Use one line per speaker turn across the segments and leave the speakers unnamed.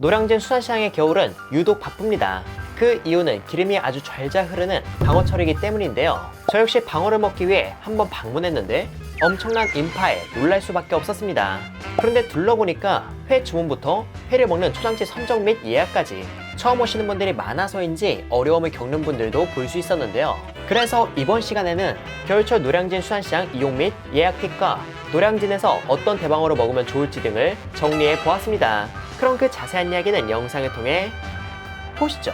노량진 수산시장의 겨울은 유독 바쁩니다. 그 이유는 기름이 아주 잘 흐르는 방어철이기 때문인데요. 저 역시 방어를 먹기 위해 한번 방문했는데 엄청난 인파에 놀랄 수밖에 없었습니다. 그런데 둘러보니까 회 주문부터 회를 먹는 초장집 선정 및 예약까지 처음 오시는 분들이 많아서인지 어려움을 겪는 분들도 볼 수 있었는데요. 그래서 이번 시간에는 겨울철 노량진 수산시장 이용 및 예약 팁과 노량진에서 어떤 대방어를 먹으면 좋을지 등을 정리해 보았습니다. 그럼 그 자세한 이야기는 영상을 통해 보시죠.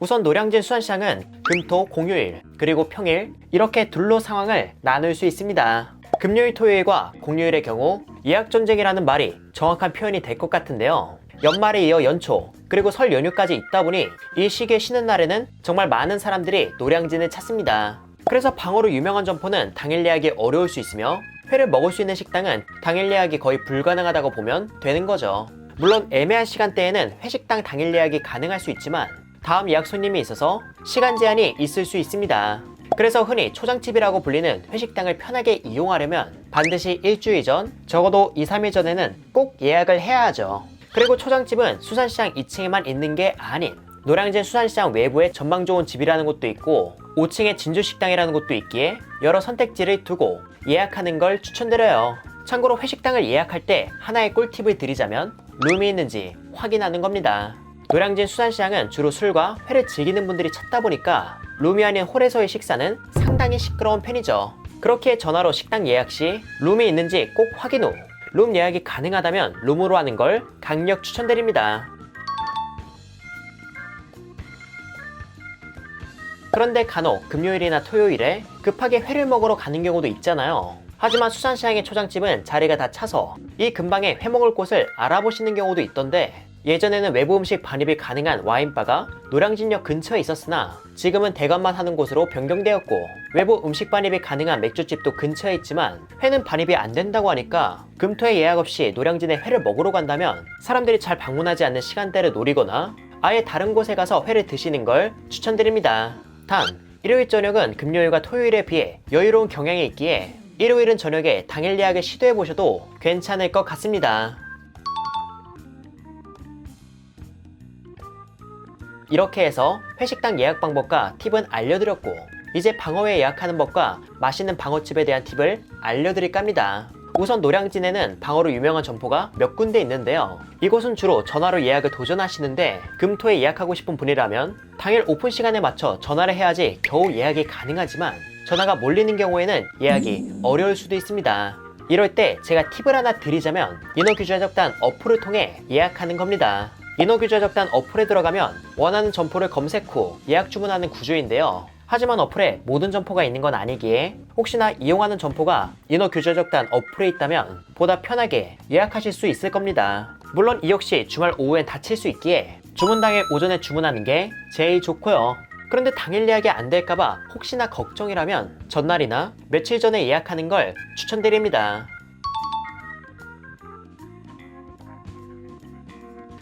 우선 노량진 수산시장은 금, 토, 공휴일, 그리고 평일 이렇게 둘로 상황을 나눌 수 있습니다. 금요일, 토요일과 공휴일의 경우 예약 전쟁이라는 말이 정확한 표현이 될 것 같은데요. 연말에 이어 연초, 그리고 설 연휴까지 있다 보니 이 시기에 쉬는 날에는 정말 많은 사람들이 노량진을 찾습니다. 그래서 방어로 유명한 점포는 당일 예약이 어려울 수 있으며 회를 먹을 수 있는 식당은 당일 예약이 거의 불가능하다고 보면 되는 거죠. 물론 애매한 시간대에는 회식당 당일 예약이 가능할 수 있지만 다음 예약 손님이 있어서 시간 제한이 있을 수 있습니다. 그래서 흔히 초장집이라고 불리는 회식당을 편하게 이용하려면 반드시 일주일 전, 적어도 2-3일 전에는 꼭 예약을 해야 하죠. 그리고 초장집은 수산시장 2층에만 있는 게 아닌 노량진 수산시장 외부에 전망 좋은 집이라는 곳도 있고 5층에 진주식당이라는 곳도 있기에 여러 선택지를 두고 예약하는 걸 추천드려요. 참고로 회식당을 예약할 때 하나의 꿀팁을 드리자면 룸이 있는지 확인하는 겁니다. 노량진 수산시장은 주로 술과 회를 즐기는 분들이 찾다 보니까 룸이 아닌 홀에서의 식사는 상당히 시끄러운 편이죠. 그렇기에 전화로 식당 예약 시 룸이 있는지 꼭 확인 후 룸 예약이 가능하다면 룸으로 하는 걸 강력 추천드립니다. 그런데 간혹 금요일이나 토요일에 급하게 회를 먹으러 가는 경우도 있잖아요. 하지만 수산시장의 초장집은 자리가 다 차서 이 근방에 회 먹을 곳을 알아보시는 경우도 있던데 예전에는 외부 음식 반입이 가능한 와인바가 노량진역 근처에 있었으나 지금은 대관만 하는 곳으로 변경되었고 외부 음식 반입이 가능한 맥주집도 근처에 있지만 회는 반입이 안 된다고 하니까 금토에 예약 없이 노량진에 회를 먹으러 간다면 사람들이 잘 방문하지 않는 시간대를 노리거나 아예 다른 곳에 가서 회를 드시는 걸 추천드립니다. 단, 일요일 저녁은 금요일과 토요일에 비해 여유로운 경향이 있기에 일요일은 저녁에 당일 예약을 시도해보셔도 괜찮을 것 같습니다. 이렇게 해서 회식당 예약 방법과 팁은 알려드렸고 이제 방어회 예약하는 법과 맛있는 방어집에 대한 팁을 알려드릴까 합니다. 우선 노량진에는 방어로 유명한 점포가 몇 군데 있는데요. 이곳은 주로 전화로 예약을 도전하시는데 금토에 예약하고 싶은 분이라면 당일 오픈 시간에 맞춰 전화를 해야지 겨우 예약이 가능하지만 전화가 몰리는 경우에는 예약이 어려울 수도 있습니다. 이럴 때 제가 팁을 하나 드리자면 인어규제적단 어플을 통해 예약하는 겁니다. 인어규제적단 어플에 들어가면 원하는 점포를 검색 후 예약 주문하는 구조인데요. 하지만 어플에 모든 점포가 있는 건 아니기에 혹시나 이용하는 점포가 인어규제적단 어플에 있다면 보다 편하게 예약하실 수 있을 겁니다. 물론 이 역시 주말 오후엔 닫힐 수 있기에 주문 당일 오전에 주문하는 게 제일 좋고요. 그런데 당일 예약이 안 될까봐 혹시나 걱정이라면 전날이나 며칠 전에 예약하는 걸 추천드립니다.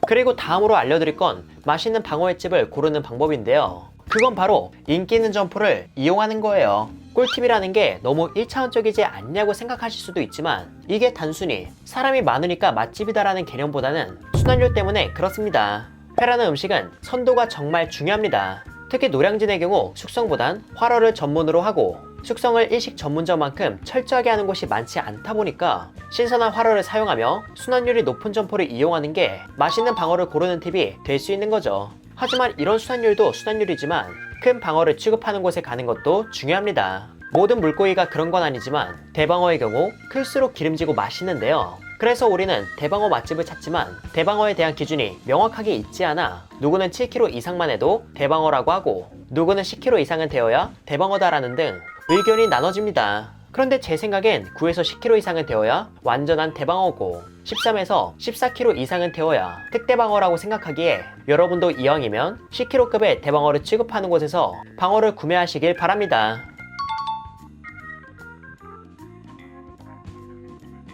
그리고 다음으로 알려드릴 건 맛있는 방어횟집을 고르는 방법인데요. 그건 바로 인기 있는 점포를 이용하는 거예요. 꿀팁이라는 게 너무 1차원적이지 않냐고 생각하실 수도 있지만 이게 단순히 사람이 많으니까 맛집이다라는 개념보다는 순환율 때문에 그렇습니다. 회라는 음식은 선도가 정말 중요합니다. 특히 노량진의 경우 숙성보단 활어를 전문으로 하고 숙성을 일식 전문점만큼 철저하게 하는 곳이 많지 않다 보니까 신선한 활어를 사용하며 순환율이 높은 점포를 이용하는 게 맛있는 방어를 고르는 팁이 될 수 있는 거죠. 하지만 이런 순환율도 순환율이지만 큰 방어를 취급하는 곳에 가는 것도 중요합니다. 모든 물고기가 그런 건 아니지만 대방어의 경우 클수록 기름지고 맛있는데요. 그래서 우리는 대방어 맛집을 찾지만 대방어에 대한 기준이 명확하게 있지 않아 누구는 7kg 이상만 해도 대방어라고 하고 누구는 10kg 이상은 되어야 대방어다라는 등 의견이 나눠집니다. 그런데 제 생각엔 9에서 10kg 이상은 되어야 완전한 대방어고 13에서 14kg 이상은 되어야 특대방어라고 생각하기에 여러분도 이왕이면 10kg급의 대방어를 취급하는 곳에서 방어를 구매하시길 바랍니다.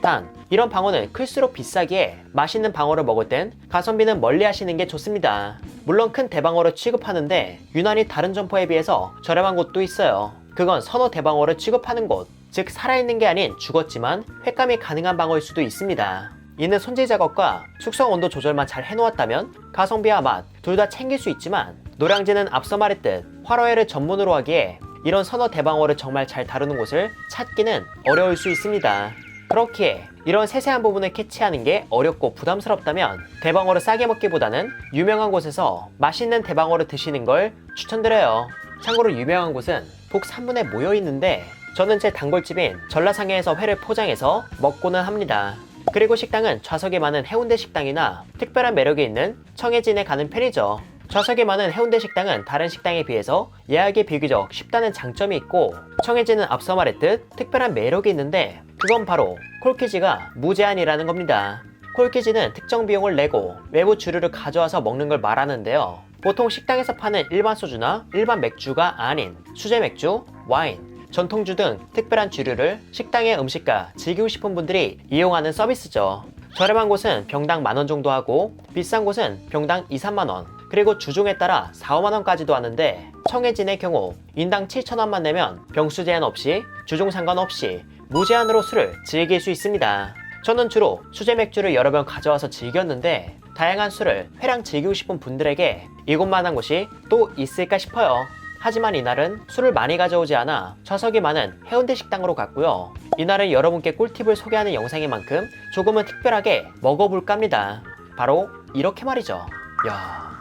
단 이런 방어는 클수록 비싸기에 맛있는 방어를 먹을 땐 가성비는 멀리 하시는 게 좋습니다. 물론 큰 대방어를 취급하는데 유난히 다른 점포에 비해서 저렴한 곳도 있어요. 그건 선호 대방어를 취급하는 곳, 즉 살아있는 게 아닌 죽었지만 횟감이 가능한 방어일 수도 있습니다. 이는 손질 작업과 숙성 온도 조절만 잘 해놓았다면 가성비와 맛 둘 다 챙길 수 있지만, 노량진은 앞서 말했듯 화로회를 전문으로 하기에 이런 선어 대방어를 정말 잘 다루는 곳을 찾기는 어려울 수 있습니다. 그렇기에 이런 세세한 부분을 캐치하는 게 어렵고 부담스럽다면 대방어를 싸게 먹기보다는 유명한 곳에서 맛있는 대방어를 드시는 걸 추천드려요. 참고로 유명한 곳은 북 3분에 모여 있는데 저는 제 단골집인 전라상해에서 회를 포장해서 먹고는 합니다. 그리고 식당은 좌석이 많은 해운대 식당이나 특별한 매력이 있는 청해진에 가는 편이죠. 좌석이 많은 해운대 식당은 다른 식당에 비해서 예약이 비교적 쉽다는 장점이 있고, 청해진은 앞서 말했듯 특별한 매력이 있는데 그건 바로 콜키지가 무제한이라는 겁니다. 콜키지는 특정 비용을 내고 외부 주류를 가져와서 먹는 걸 말하는데요. 보통 식당에서 파는 일반 소주나 일반 맥주가 아닌 수제 맥주, 와인, 전통주 등 특별한 주류를 식당의 음식과 즐기고 싶은 분들이 이용하는 서비스죠. 저렴한 곳은 병당 10,000원 정도 하고 비싼 곳은 병당 2, 3만원, 그리고 주종에 따라 4, 5만원까지도 하는데, 청해진의 경우 인당 7,000원만 내면 병수 제한 없이 주종 상관없이 무제한으로 술을 즐길 수 있습니다. 저는 주로 수제 맥주를 여러 병 가져와서 즐겼는데 다양한 술을 회랑 즐기고 싶은 분들에게 이곳만한 곳이 또 있을까 싶어요. 하지만 이날은 술을 많이 가져오지 않아 좌석이 많은 해운대 식당으로 갔고요. 이날은 여러분께 꿀팁을 소개하는 영상인 만큼 조금은 특별하게 먹어볼까 합니다. 바로 이렇게 말이죠. 이야,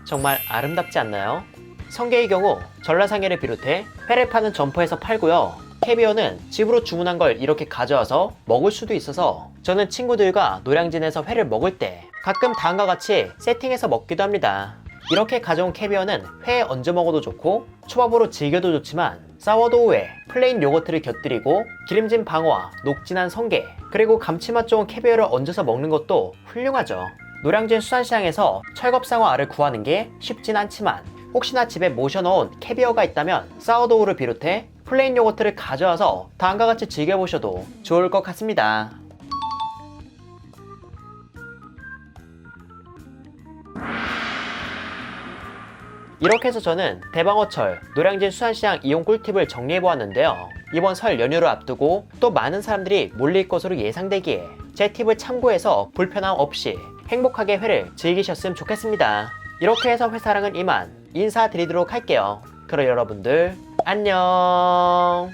정말 아름답지 않나요? 성게의 경우 전라상해를 비롯해 회를 파는 점포에서 팔고요. 캐비어는 집으로 주문한 걸 이렇게 가져와서 먹을 수도 있어서 저는 친구들과 노량진에서 회를 먹을 때 가끔 다음과 같이 세팅해서 먹기도 합니다. 이렇게 가져온 캐비어는 회에 얹어 먹어도 좋고 초밥으로 즐겨도 좋지만, 사워도우에 플레인 요거트를 곁들이고 기름진 방어와 녹진한 성게, 그리고 감칠맛 좋은 캐비어를 얹어서 먹는 것도 훌륭하죠. 노량진 수산시장에서 철갑상어 알을 구하는 게 쉽진 않지만 혹시나 집에 모셔놓은 캐비어가 있다면 사워도우를 비롯해 플레인 요거트를 가져와서 다음과 같이 즐겨보셔도 좋을 것 같습니다. 이렇게 해서 저는 대방어철 노량진 수산시장 이용 꿀팁을 정리해보았는데요. 이번 설 연휴를 앞두고 또 많은 사람들이 몰릴 것으로 예상되기에 제 팁을 참고해서 불편함 없이 행복하게 회를 즐기셨으면 좋겠습니다. 이렇게 해서 회사랑은 이만 인사드리도록 할게요. 그럼 여러분들 안녕.